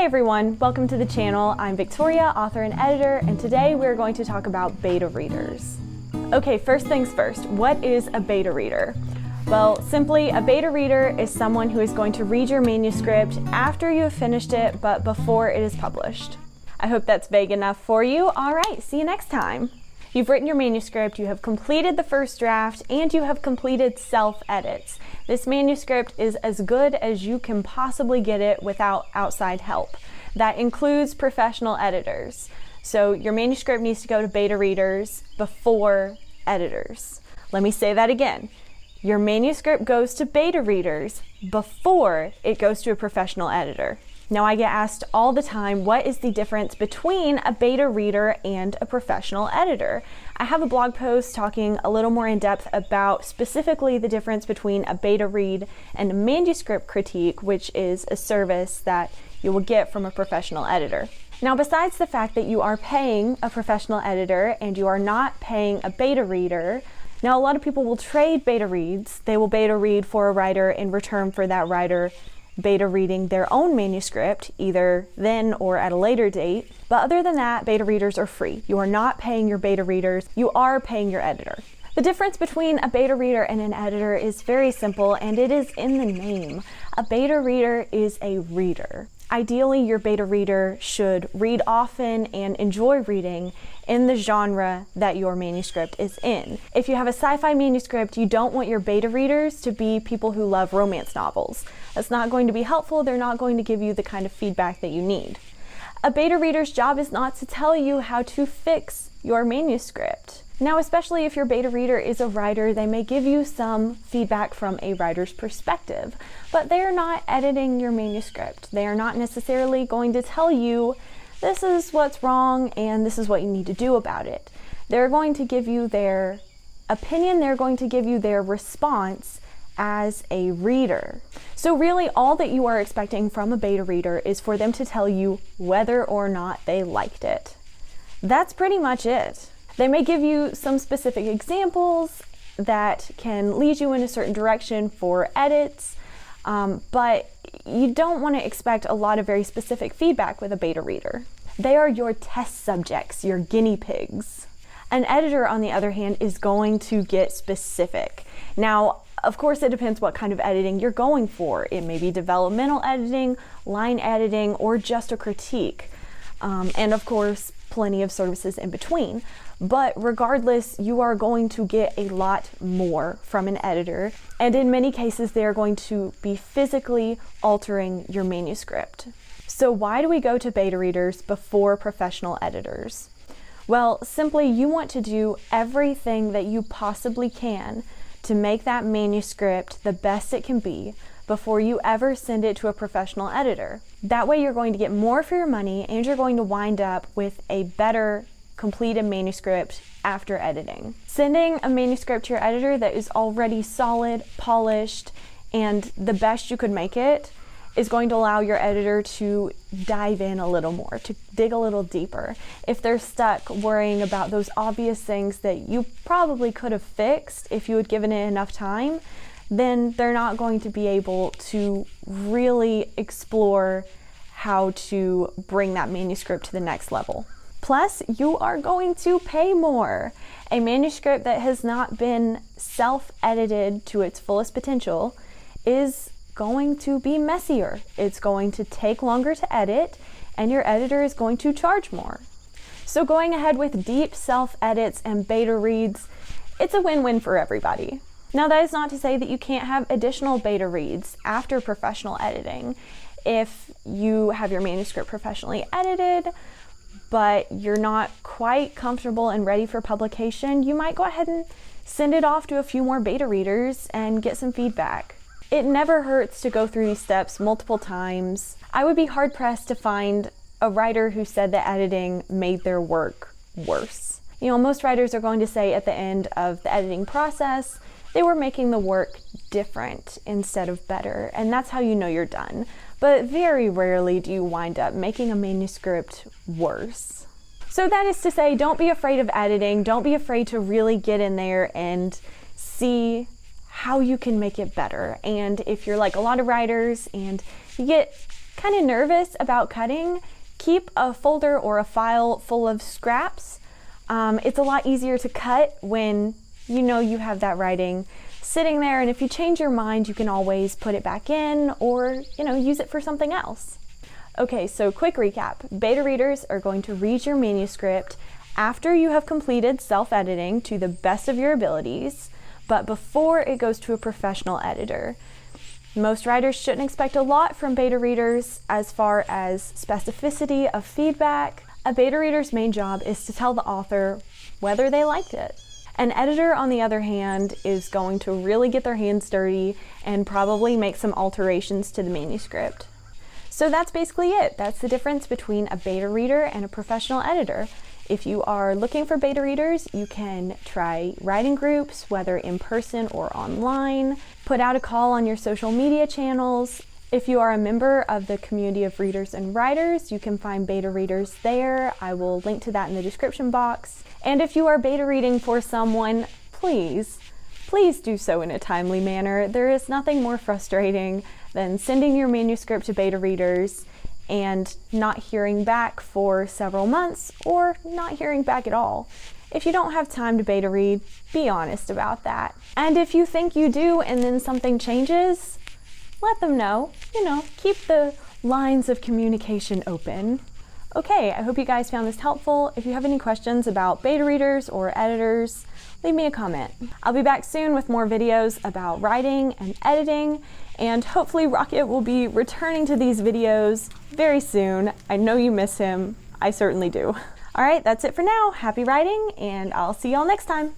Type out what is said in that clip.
everyone, welcome to the channel. I'm Victoria, author and editor, and today we're going to talk about beta readers. Okay, first things first, what is a beta reader? Well, simply, a beta reader is someone who is going to read your manuscript after you have finished it, but before it is published. I hope that's vague enough for you. All right, see you next time. You've written your manuscript, you have completed the first draft, and you have completed self-edits. This manuscript is as good as you can possibly get it without outside help. That includes professional editors. So your manuscript needs to go to beta readers before editors. Let me say that again. Your manuscript goes to beta readers before it goes to a professional editor. Now, I get asked all the time, what is the difference between a beta reader and a professional editor? I have a blog post talking a little more in depth about specifically the difference between a beta read and a manuscript critique, which is a service that you will get from a professional editor. Now, besides the fact that you are paying a professional editor and you are not paying a beta reader, now a lot of people will trade beta reads. They will beta read for a writer in return for that writer beta reading their own manuscript, either then or at a later date. But other than that, beta readers are free. You are not paying your beta readers, you are paying your editor. The difference between a beta reader and an editor is very simple, and it is in the name. A beta reader is a reader. Ideally, your beta reader should read often and enjoy reading in the genre that your manuscript is in. If you have a sci-fi manuscript, you don't want your beta readers to be people who love romance novels. That's not going to be helpful. They're not going to give you the kind of feedback that you need. A beta reader's job is not to tell you how to fix your manuscript. Now, especially if your beta reader is a writer, they may give you some feedback from a writer's perspective, but they are not editing your manuscript. They are not necessarily going to tell you, this is what's wrong and this is what you need to do about it. They're going to give you their opinion, they're going to give you their response as a reader. So really, all that you are expecting from a beta reader is for them to tell you whether or not they liked it. That's pretty much it. They may give you some specific examples that can lead you in a certain direction for edits, but you don't want to expect a lot of very specific feedback with a beta reader. They are your test subjects, your guinea pigs. An editor, on the other hand, is going to get specific. Now, of course, it depends what kind of editing you're going for. It may be developmental editing, line editing, or just a critique. And of course, plenty of services in between. But regardless, you are going to get a lot more from an editor. And in many cases, they are going to be physically altering your manuscript. So why do we go to beta readers before professional editors? Well, simply, you want to do everything that you possibly can to make that manuscript the best it can be before you ever send it to a professional editor. That way you're going to get more for your money and you're going to wind up with a better completed manuscript after editing. Sending a manuscript to your editor that is already solid, polished, and the best you could make it is going to allow your editor to dive in a little more, to dig a little deeper. If they're stuck worrying about those obvious things that you probably could have fixed if you had given it enough time, then they're not going to be able to really explore how to bring that manuscript to the next level. Plus, you are going to pay more. A manuscript that has not been self-edited to its fullest potential is going to be messier. It's going to take longer to edit, and your editor is going to charge more. So going ahead with deep self-edits and beta reads, it's a win-win for everybody. Now, that is not to say that you can't have additional beta reads after professional editing. If you have your manuscript professionally edited, but you're not quite comfortable and ready for publication, you might go ahead and send it off to a few more beta readers and get some feedback. It never hurts to go through these steps multiple times. I would be hard-pressed to find a writer who said that editing made their work worse. You know, most writers are going to say at the end of the editing process, they were making the work different instead of better, and that's how you know you're done. But very rarely do you wind up making a manuscript worse. So that is to say, don't be afraid of editing. Don't be afraid to really get in there and see how you can make it better. And if you're like a lot of writers and you get kind of nervous about cutting, keep a folder or a file full of scraps. It's a lot easier to cut when you know you have that writing sitting there, and if you change your mind, you can always put it back in or, use it for something else. Okay, so quick recap. Beta readers are going to read your manuscript after you have completed self-editing to the best of your abilities, but before it goes to a professional editor. Most writers shouldn't expect a lot from beta readers as far as specificity of feedback. A beta reader's main job is to tell the author whether they liked it. An editor, on the other hand, is going to really get their hands dirty and probably make some alterations to the manuscript. So that's basically it. That's the difference between a beta reader and a professional editor. If you are looking for beta readers, you can try writing groups, whether in person or online. Put out a call on your social media channels. If you are a member of the community of readers and writers, you can find beta readers there. I will link to that in the description box. And if you are beta reading for someone, please do so in a timely manner. There is nothing more frustrating than sending your manuscript to beta readers and not hearing back for several months or not hearing back at all. If you don't have time to beta read, be honest about that. And if you think you do and then something changes, let them know. Keep the lines of communication open. Okay, I hope you guys found this helpful. If you have any questions about beta readers or editors, leave me a comment. I'll be back soon with more videos about writing and editing, and hopefully Rocket will be returning to these videos very soon. I know you miss him. I certainly do. All right, that's it for now. Happy writing, and I'll see y'all next time.